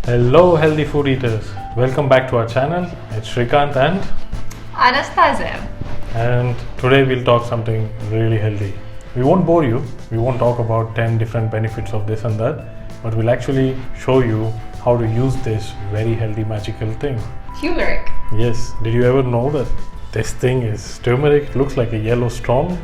Hello healthy food eaters, welcome back to our channel. It's Shrikant Anastasia. and today we'll talk something really healthy. We won't bore you, we won't talk about 10 different benefits of this and that, but we'll actually show you how to use this very healthy magical thing. Turmeric. Yes, did you ever know that this thing is turmeric? Looks like a yellow storm.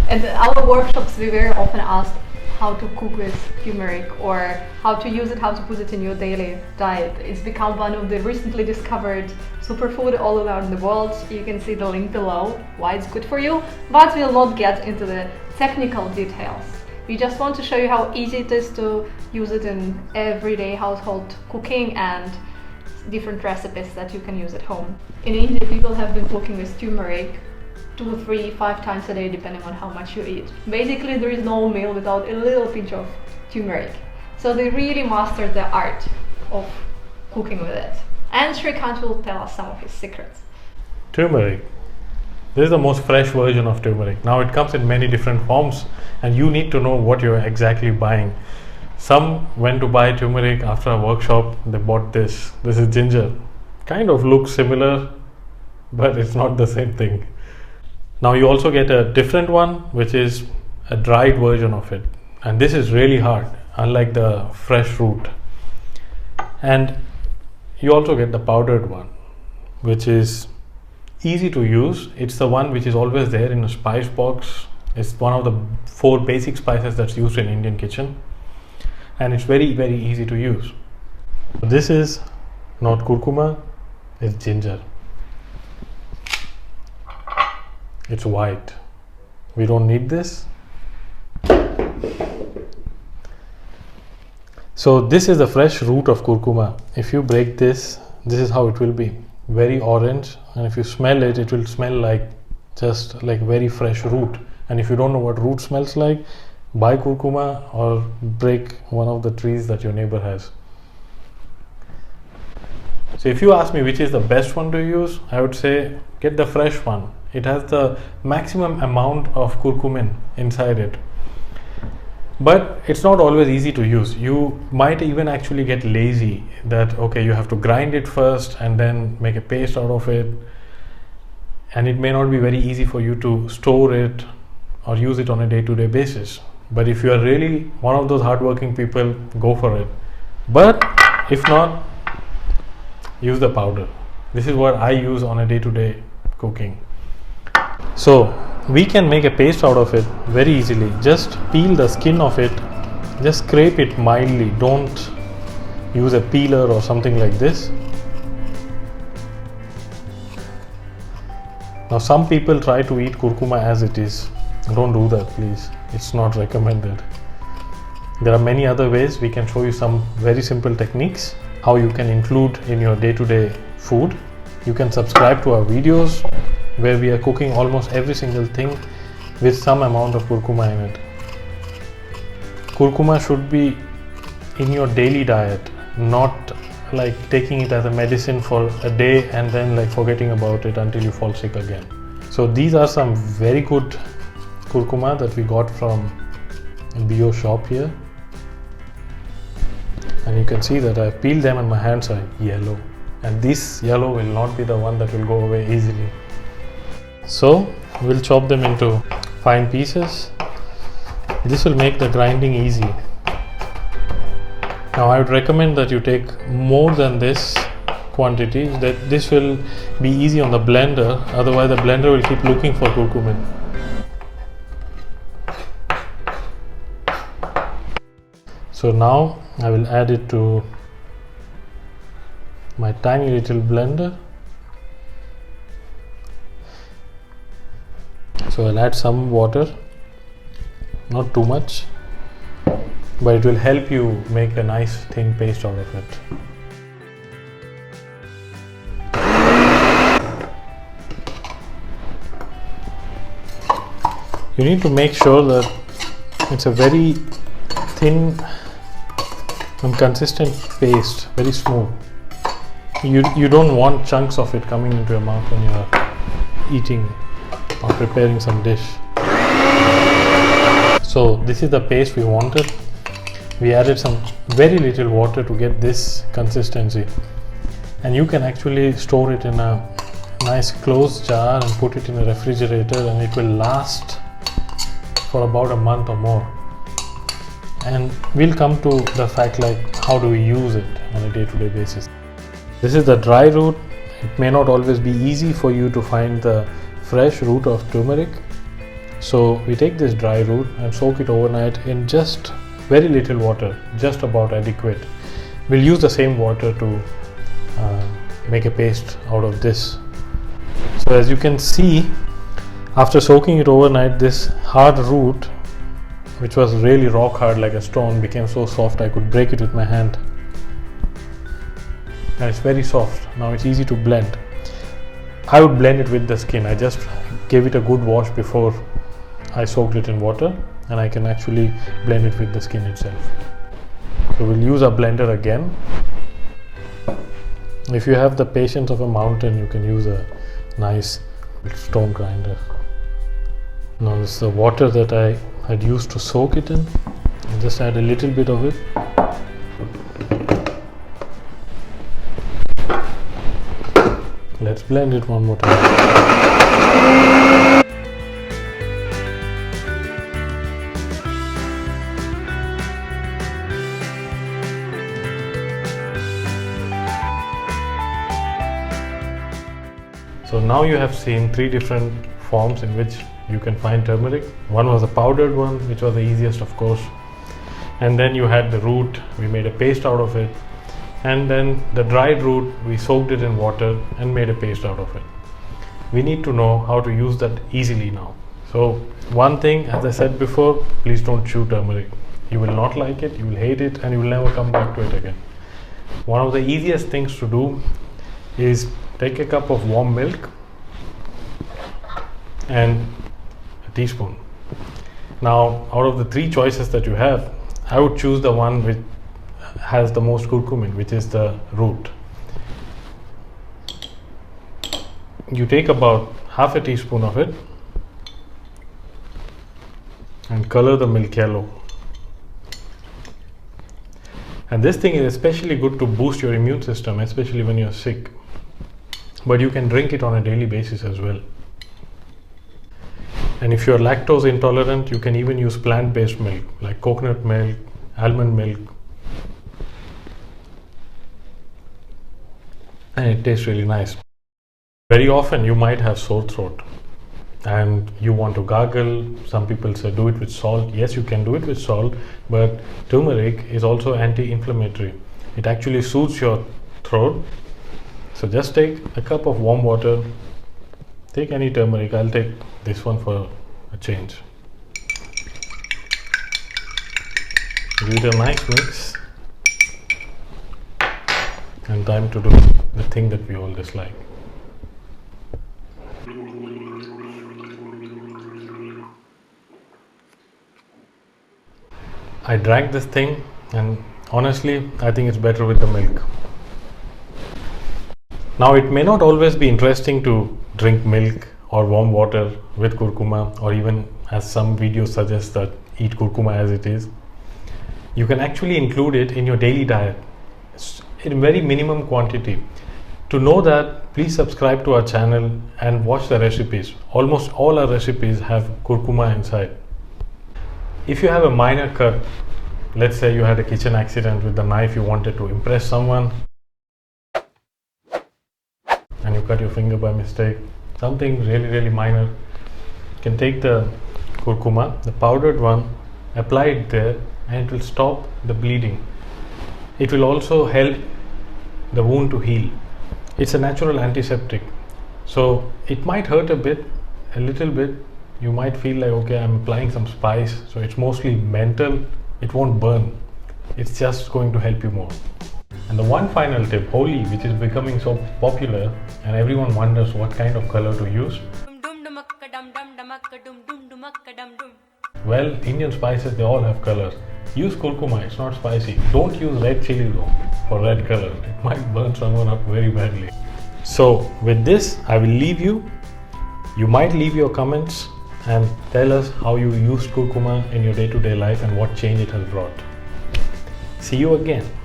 In our workshops, we very often asked how to cook with turmeric or how to use it, how to put it in your daily diet. It's become one of the recently discovered superfood all around the world. You can see the link below why it's good for you, but we'll not get into the technical details. We just want to show you how easy it is to use it in everyday household cooking and different recipes that you can use at home. In India, people have been cooking with turmeric 2, 3, 5 times a day depending on how much you eat. Basically, there is no meal without a little pinch of turmeric. So they really mastered the art of cooking with it. And Shrikant will tell us some of his secrets. Turmeric. This is the most fresh version of turmeric. Now it comes in many different forms and you need to know what you're exactly buying. Some went to buy turmeric after a workshop, they bought this. This is ginger. Kind of looks similar, but it's not the same thing. Now you also get a different one, which is a dried version of it. And this is really hard, unlike the fresh root. And you also get the powdered one, which is easy to use. It's the one which is always there in a spice box. It's one of the 4 basic spices that's used in Indian kitchen. And it's very, very easy to use. This is not curcuma, it's ginger. It's white. We don't need this. So this is the fresh root of curcuma. If you break this, this is how it will be. Very orange, and if you smell it, it will smell like just like very fresh root. And if you don't know what root smells like, buy curcuma or break one of the trees that your neighbor has. So if you ask me which is the best one to use, I would say get the fresh one. It has the maximum amount of curcumin inside it. But it's not always easy to use. You might even actually get lazy that, okay, you have to grind it first and then make a paste out of it. And it may not be very easy for you to store it or use it on a day-to-day basis. But if you are really one of those hardworking people, go for it. But if not, use the powder. This is what I use on a day-to-day cooking. So we can make a paste out of it very easily. Just peel the skin of it, just scrape it mildly. Don't use a peeler or something like this. Now some people try to eat curcuma as it is. Don't do that, please. It's not recommended. There are many other ways. We can show you some very simple techniques how you can include in your day-to-day food. You can subscribe to our videos where we are cooking almost every single thing with some amount of curcuma in it. Curcuma should be in your daily diet, not like taking it as a medicine for a day and then like forgetting about it until you fall sick again. So these are some very good curcuma that we got from a bio shop here. And you can see that I peeled them and my hands are yellow. And this yellow will not be the one that will go away easily. So we'll chop them into fine pieces. This will make the grinding easy. Now I would recommend that you take more than this quantity, that this will be easy on the blender, otherwise the blender will keep looking for curcumin. So now I will add it to my tiny little blender. So I'll add some water, not too much, but it will help you make a nice thin paste out of it. You need to make sure that it's a very thin and consistent paste, very smooth. You don't want chunks of it coming into your mouth when you're eating or preparing some dish. So this is the paste we wanted. we added some very little water to get this consistency, and you can actually store it in a nice closed jar and put it in a refrigerator, and it will last for about a month or more. And we'll come to the fact like how do we use it on a day-to-day basis. This is the dry root. It may not always be easy for you to find the fresh root of turmeric, so we take this dry root and soak it overnight in just very little water, just about adequate. We'll use the same water to make a paste out of this. So as you can see, after soaking it overnight, this hard root, which was really rock hard like a stone, became so soft I could break it with my hand. And it's very soft. Now it's easy to blend. I would blend it with the skin. I just gave it a good wash before I soaked it in water, and I can actually blend it with the skin itself. So we'll use our blender again. If you have the patience of a mountain, you can use a nice stone grinder. Now this is the water that I had used to soak it in. I'll just add a little bit of it. Let's blend it one more time. So now you have seen 3 different forms in which you can find turmeric. One was the powdered one, which was the easiest, of course. And then you had the root. We made a paste out of it. And then the dried root, we soaked it in water and made a paste out of it. We need to know how to use that easily now. So one thing, as I said before, please don't chew turmeric. You will not like it, you will hate it, and you will never come back to it again. One of the easiest things to do is take a cup of warm milk and a teaspoon. Now, out of the 3 choices that you have, I would choose the one which has the most curcumin, which is the root. You take about half a teaspoon of it and color the milk yellow. And this thing is especially good to boost your immune system, especially when you're sick. But you can drink it on a daily basis as well. And if you're lactose intolerant, you can even use plant-based milk like coconut milk, almond milk, and it tastes really nice. Very often you might have sore throat and you want to gargle. Some people say do it with salt. Yes, you can do it with salt, but turmeric is also anti-inflammatory. It actually soothes your throat. So just take a cup of warm water. Take any turmeric. I'll take this one for a change. Give it a nice mix. And time to do the thing that we all dislike. I drank this thing, and honestly, I think it's better with the milk. Now, it may not always be interesting to drink milk or warm water with curcuma, or even, as some videos suggest, that eat curcuma as it is. You can actually include it in your daily diet in very minimum quantity. To know that, please subscribe to our channel and watch the recipes. Almost all our recipes have curcuma inside. If you have a minor cut, let's say you had a kitchen accident with the knife, you wanted to impress someone and you cut your finger by mistake, something really minor, you can take the curcuma, the powdered one, apply it there, and it will stop the bleeding. It will also help the wound to heal. It's a natural antiseptic, so it might hurt a little bit. You might feel like, okay, I'm applying some spice, so it's mostly mental. It won't burn. It's just going to help you more. And the one final tip, holy, which is becoming so popular and everyone wonders what kind of color to use. Well, Indian spices, they all have colors. Use curcuma, it's not spicy. Don't use red chili though for red color. It might burn someone up very badly. So with this, I will leave you. You might leave your comments and tell us how you used curcuma in your day-to-day life and what change it has brought. See you again.